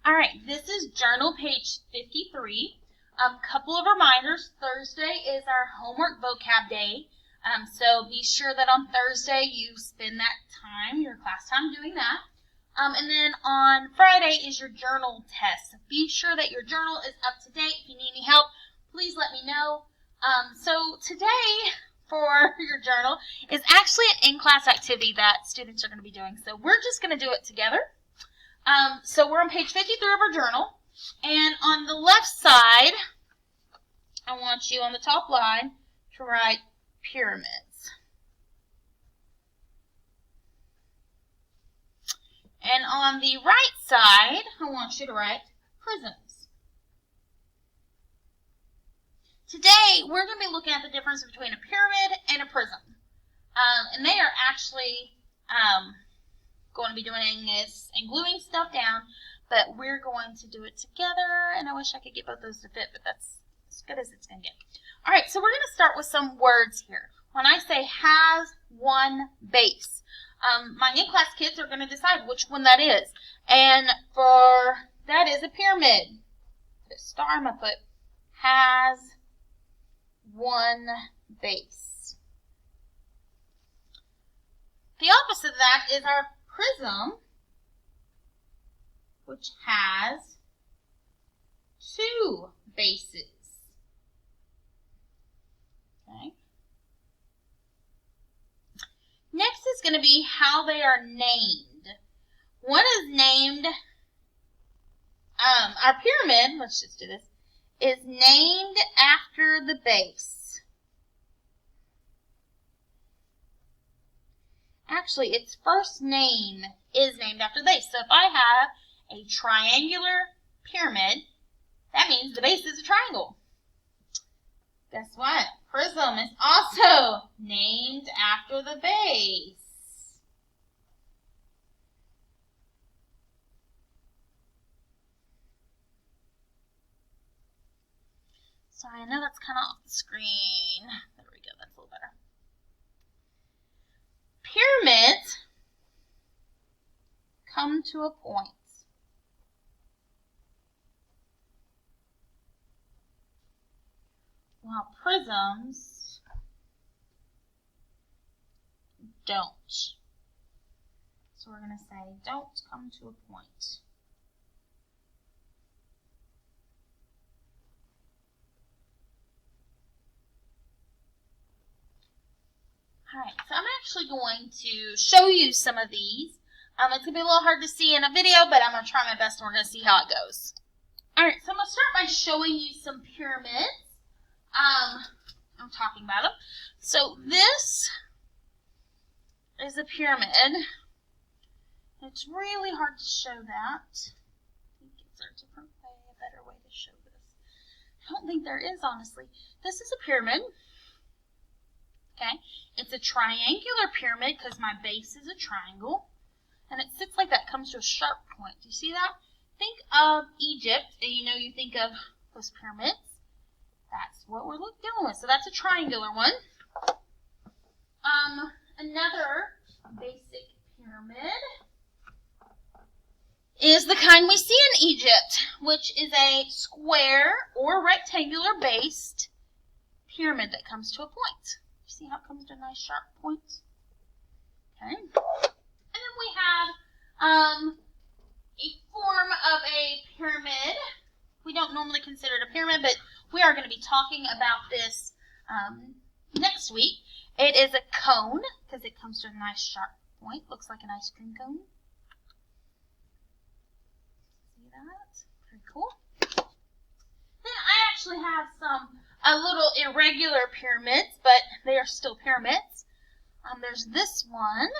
All right, this is journal page 53. Couple of reminders. Thursday is our homework vocab day. So be sure that on Thursday you spend that time, your class time, doing that. And then on Friday is your journal test. So be sure that your journal is up to date. If you need any help, please let me know. So today for your journal is actually an in-class activity that students are going to be doing. So we're just going to do it together. So we're on page 53 of our journal. And on the left side, I want you on the top line to write pyramids. And on the right side, I want you to write prisms. Today, we're going to be looking at the difference between a pyramid and a prism. And they are actually going to be doing this and gluing stuff down, but we're going to do it together. And I wish I could get both those to fit, but that's as good as it's going to get. All right, so we're going to start with some words here. When I say has one base, my in-class kids are going to decide which one that is. And for that is a pyramid. Put a star, I'm going to put has one base. The opposite of that is our prism, which has two bases. Okay. Next is going to be how they are named. One is named, our pyramid, let's just do this, is named after the base. Actually, its first name is named after the base. So if I have a triangular pyramid, that means the base is a triangle. Guess what? Prism is also named after the base. Sorry, I know that's kind of off the screen. There we go, that's a little better. Pyramids come to a point. While prisms don't. So we're going to say don't come to a point. Alright, so I'm actually going to show you some of these. It's going to be a little hard to see in a video, but I'm going to try my best and we're going to see how it goes. Alright, so I'm going to start by showing you some pyramids. I'm talking about them. So this is a pyramid. It's really hard to show that. I think it's a different way, a better way to show this. I don't think there is, honestly. This is a pyramid. Okay, it's a triangular pyramid because my base is a triangle. And it sits like that, comes to a sharp point. Do you see that? Think of Egypt, and you think of those pyramids. That's what we're dealing with. So that's a triangular one. Another basic pyramid is the kind we see in Egypt, which is a square or rectangular based pyramid that comes to a point. You see how it comes to a nice sharp point? Okay. And then we have a form of a pyramid. We don't normally consider it a pyramid, but we are going to be talking about this next week. It is a cone because it comes to a nice sharp point. Looks like an ice cream cone. See that? Pretty cool. Then I actually have a little irregular pyramids, but they are still pyramids. There's this one,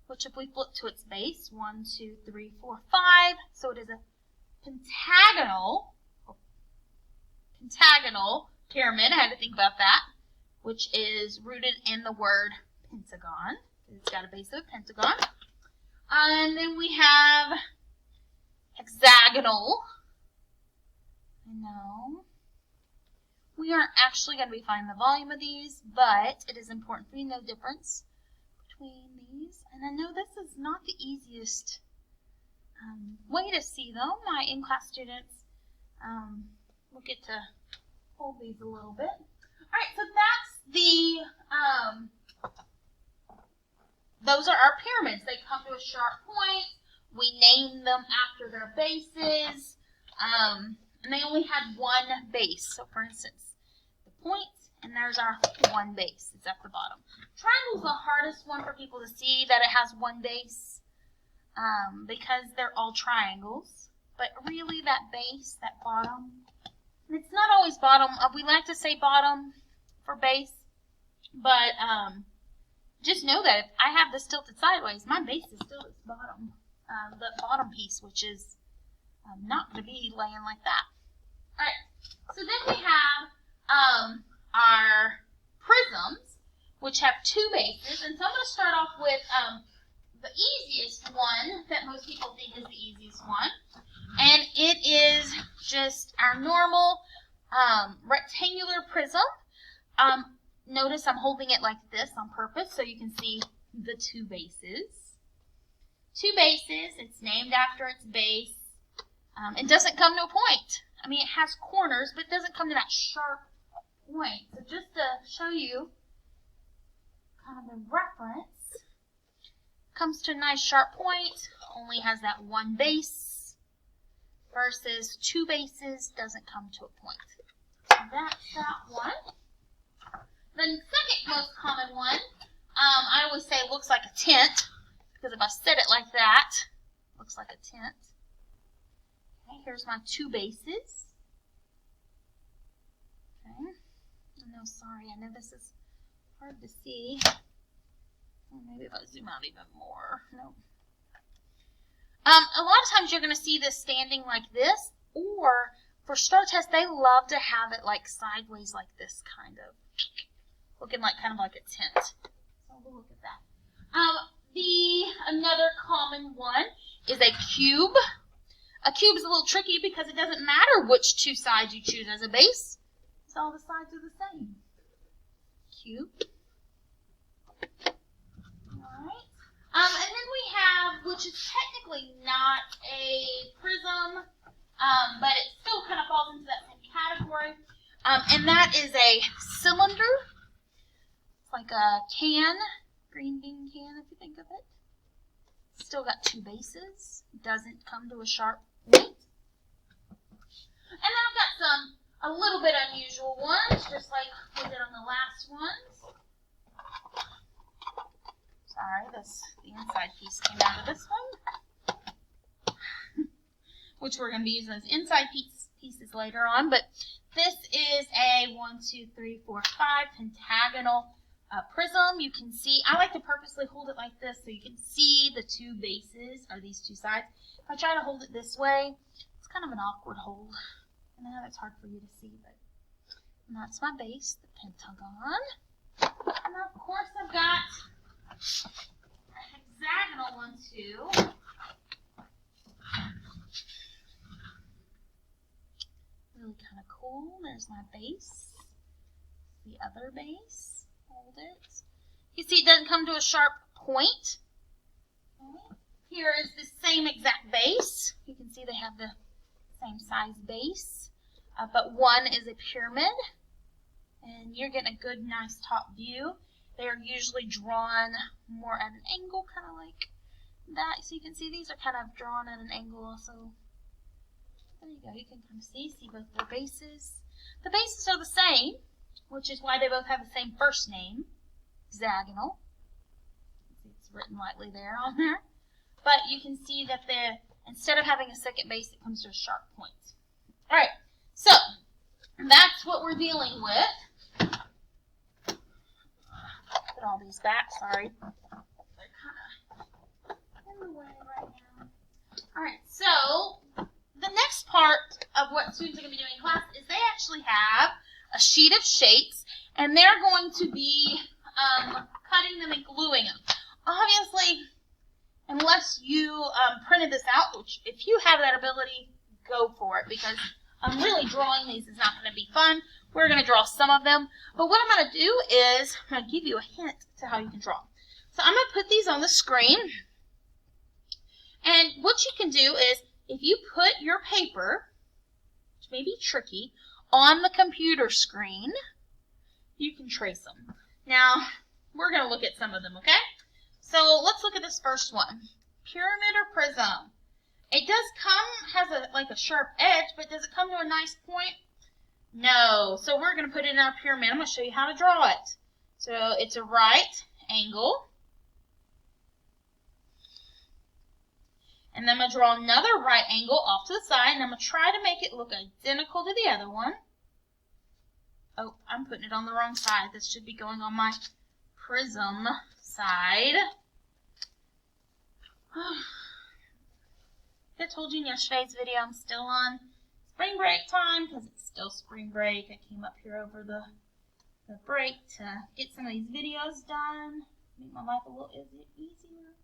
which if we flip to its base, 1, 2, 3, 4, 5. So it is a pentagonal pyramid. I had to think about that, which is rooted in the word pentagon. It's got a base of a pentagon. And then we have hexagonal. I know. We aren't actually going to be finding the volume of these, but it is important for you to know the difference between these. And I know this is not the easiest way to see them. My in-class students will get to hold these a little bit. All right, so that's the, those are our pyramids. They come to a sharp point. We name them after their bases, and they only had one base. So, for instance, the point, and there's our one base. It's at the bottom. Triangle's the hardest one for people to see that it has one base, because they're all triangles. But really, that base, that bottom, and it's not always bottom. We like to say bottom for base, but just know that if I have this tilted sideways, my base is still its bottom, the bottom piece, which is not going to be laying like that. All right, so then we have our prisms, which have two bases, and so I'm going to start off with the easiest one that most people think is the easiest one, and it is just our normal rectangular prism. Notice I'm holding it like this on purpose so you can see the two bases. Two bases, it's named after its base. It doesn't come to a point. I mean, it has corners, but it doesn't come to that sharp point. So just to show you kind of a reference, comes to a nice sharp point, only has that one base, versus two bases, doesn't come to a point. So that's that one. The second most common one, I always say looks like a tent, because if I set it like that, it looks like a tent. Okay, here's my two bases. Okay. I know this is hard to see. Maybe if I zoom out even more. No. A lot of times you're going to see this standing like this, or for star tests, they love to have it like sideways like this, kind of. Looking like kind of like a tent. So we'll look at that. Another common one is a cube. A cube is a little tricky because it doesn't matter which two sides you choose as a base. So all the sides are the same. Cube. Alright. And then we have, which is technically not a prism, but it still kind of falls into that same category. And that is a cylinder. Like a can, green bean can if you think of it. Still got two bases. Doesn't come to a sharp point. And then I've got some a little bit unusual ones, just like we did on the last ones. Sorry, the inside piece came out of this one. Which we're going to be using as inside pieces later on. But this is a 1, 2, 3, 4, 5 pentagonal prism. You can see, I like to purposely hold it like this so you can see the two bases, or these two sides. If I try to hold it this way, it's kind of an awkward hold. And I know that's hard for you to see, but and that's my base, the Pentagon. And of course I've got a hexagonal one too. Really kind of cool. There's my base. The other base. Hold it. You see it doesn't come to a sharp point. Okay. Here is the same exact base. You can see they have the same size base, but one is a pyramid, and you're getting a good, nice top view. They are usually drawn more at an angle, kind of like that. So you can see these are kind of drawn at an angle also. There you go. You can kind of see both their bases. The bases are the same, which is why they both have the same first name, hexagonal. It's written lightly there on there. But you can see that instead of having a second base, it comes to a sharp point. All right, so that's what we're dealing with. Put all these back, sorry. They're kind of in the way right now. All right, so the next part of what students are going to be doing in class is they actually have a sheet of shapes, and they're going to be cutting them and gluing them. Obviously, unless you printed this out, which if you have that ability, go for it, because really drawing these is not going to be fun. We're going to draw some of them, but what I'm going to do is I'm going to give you a hint to how you can draw. So I'm going to put these on the screen, And what you can do is, if you put your paper, which may be tricky, on the computer screen, you can trace them. Now, we're going to look at some of them, okay? So let's look at this first one. Pyramid or prism? It does come, has like a sharp edge, but does it come to a nice point? No. So we're going to put it in our pyramid. I'm going to show you how to draw it. So it's a right angle. And then I'm going to draw another right angle off to the side, and I'm going to try to make it look identical to the other one. Oh, I'm putting it on the wrong side. This should be going on my prism side. I told you in yesterday's video I'm still on spring break time because it's still spring break. I came up here over the break to get some of these videos done, make my life a little easier.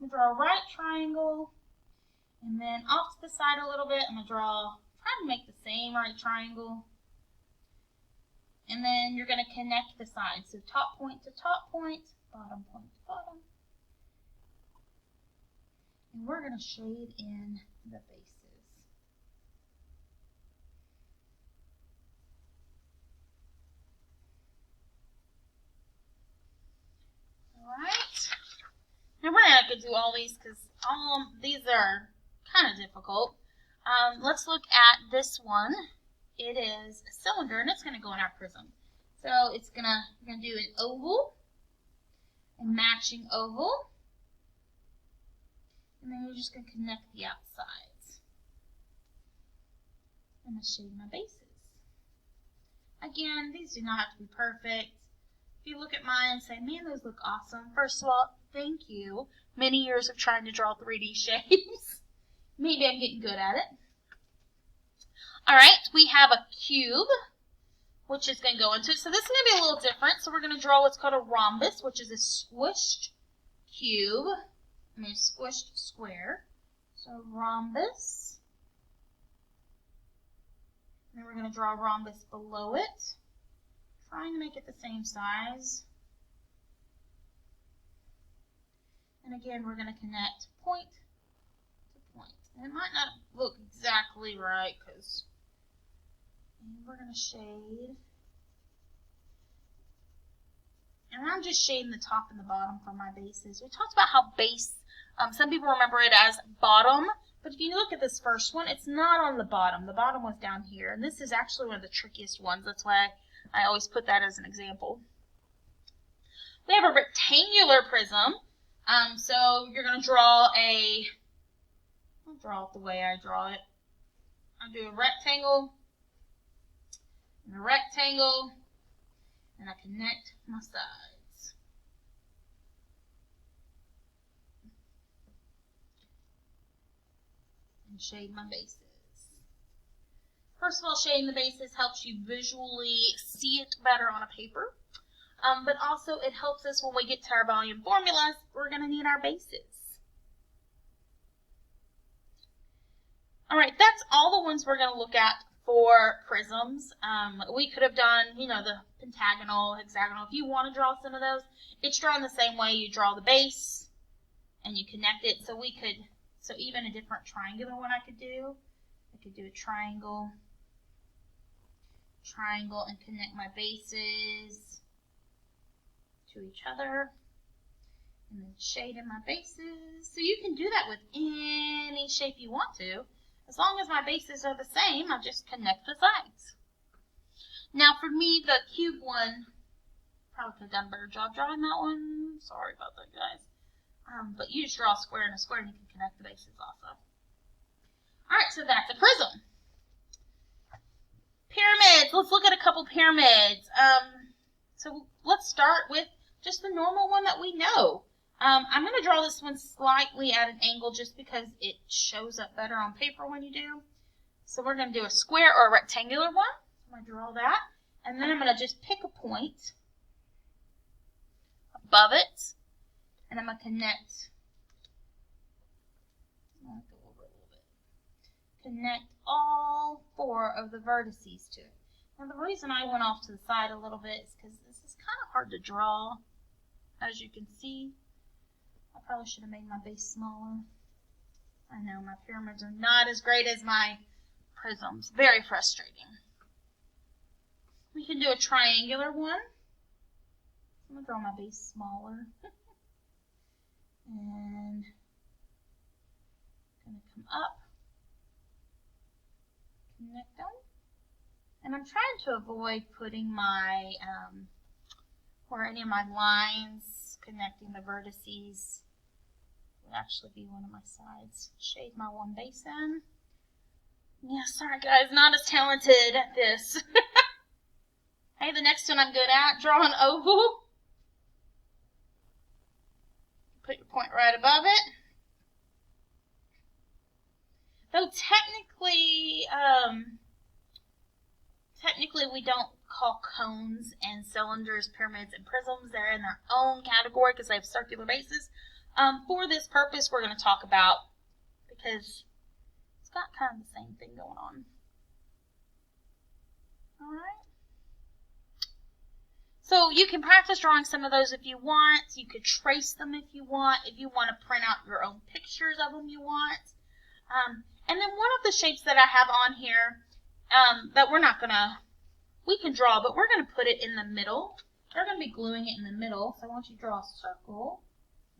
I'm going to draw a right triangle, and then off to the side a little bit, I'm going to try to make the same right triangle. And then you're going to connect the sides. So top point to top point, bottom point to bottom. And we're going to shade in the faces. Alright. Now we're not going to do all these because these are kind of difficult. Let's look at this one. It is a cylinder, and it's going to go in our prism. So it's we're going to do an oval, a matching oval, and then we're just going to connect the outsides. I'm going to shade my bases. Again, these do not have to be perfect. If you look at mine and say, man, those look awesome. First of all, thank you. Many years of trying to draw 3D shapes. Maybe I'm getting good at it. Alright, we have a cube, which is going to go into it. So this is going to be a little different. So we're going to draw what's called a rhombus, which is a squished cube. Squished square. So rhombus. And then we're going to draw a rhombus below it. Trying to make it the same size. And again, we're going to connect point to point. And it might not look exactly right because we're going to shade. And I'm just shading the top and the bottom for my bases. We talked about how base, some people remember it as bottom, but if you look at this first one, it's not on the bottom. The bottom was down here, and this is actually one of the trickiest ones. That's why I always put that as an example. We have a rectangular prism. So you're going to draw I'll draw it the way I draw it. I'll do a rectangle, and a rectangle, and I connect my sides. And shade my bases. First of all, shading the bases helps you visually see it better on a paper. But also it helps us when we get to our volume formulas, we're going to need our bases. Alright, that's all the ones we're going to look at for prisms. We could have done, the pentagonal, hexagonal. If you want to draw some of those, it's drawn the same way. You draw the base and you connect it. So even a different triangular one I could do. I could do a triangle, and connect my bases to each other. And then shade in my bases. So you can do that with any shape you want to. As long as my bases are the same, I just connect the sides. Now for me, the cube one, probably could have done a better job drawing that one. Sorry about that, guys. But you just draw a square and a square, and you can connect the bases also. Alright, so that's a prism. Pyramids. Let's look at a couple pyramids. So let's start with just the normal one that we know. I'm going to draw this one slightly at an angle just because it shows up better on paper when you do. So we're going to do a square or a rectangular one. I'm going to draw that. And then I'm going to just pick a point above it. And I'm going to connect. I'll go over a little bit. Connect all 4 of the vertices to it. Now the reason I went off to the side a little bit is because this is kind of hard to draw. As you can see. I probably should have made my base smaller. I know my pyramids are not as great as my prisms. Very frustrating. We can do a triangular one. I'm going to draw my base smaller. And going to come up, connect them. And I'm trying to avoid putting my, or any of my lines connecting the vertices. Would actually be one of my sides. Shade my one base in. Yeah, sorry guys, not as talented at this. Hey, the next one I'm good at, draw an oval. Put your point right above it. Though technically we don't call cones and cylinders, pyramids, and prisms. They're in their own category because they have circular bases. For this purpose, we're going to talk about, because it's got kind of the same thing going on. Alright. So you can practice drawing some of those if you want. You could trace them if you want. If you want to print out your own pictures of them, you want. And then one of the shapes that I have on here that we can draw, but we're going to put it in the middle. We're going to be gluing it in the middle. So I want you to draw a circle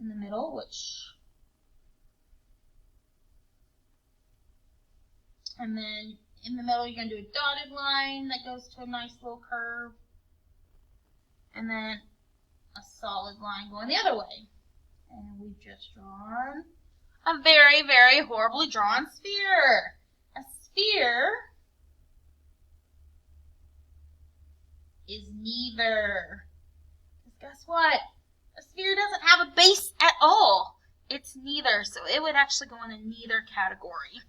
in the middle, and then in the middle you're going to do a dotted line that goes to a nice little curve. And then a solid line going the other way. And we've just drawn a very, very horribly drawn sphere. A sphere is neither. Because guess what? A sphere doesn't have a base at all. It's neither. So it would actually go in a neither category.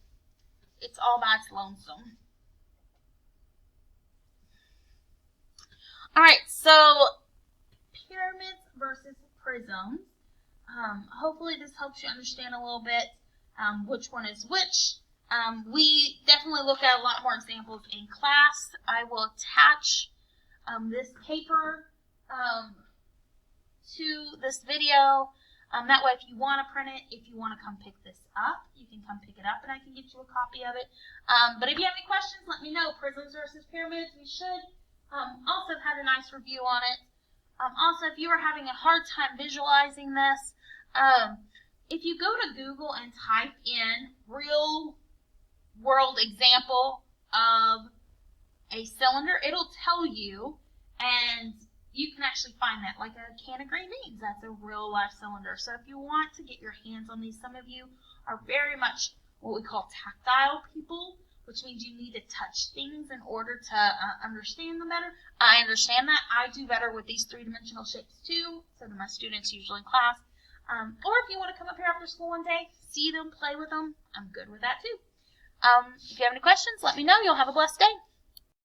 It's all by its lonesome. Alright, so pyramids versus prisms. Hopefully this helps you understand a little bit which one is which. We definitely look at a lot more examples in class. I will attach this paper to this video. That way if you want to print it, if you want to come pick this up, you can come pick it up and I can get you a copy of it. But if you have any questions, let me know. Prisms versus pyramids, we should also have had a nice review on it. Also, if you are having a hard time visualizing this, if you go to Google and type in real world example of a cylinder, it'll tell you, and you can actually find that, like a can of green beans. That's a real life cylinder. So if you want to get your hands on these, some of you are very much what we call tactile people, which means you need to touch things in order to understand them better. I understand that. I do better with these three-dimensional shapes too, so do my students usually in class. Or if you want to come up here after school one day, see them, play with them, I'm good with that too. If you have any questions, let me know. You'll have a blessed day.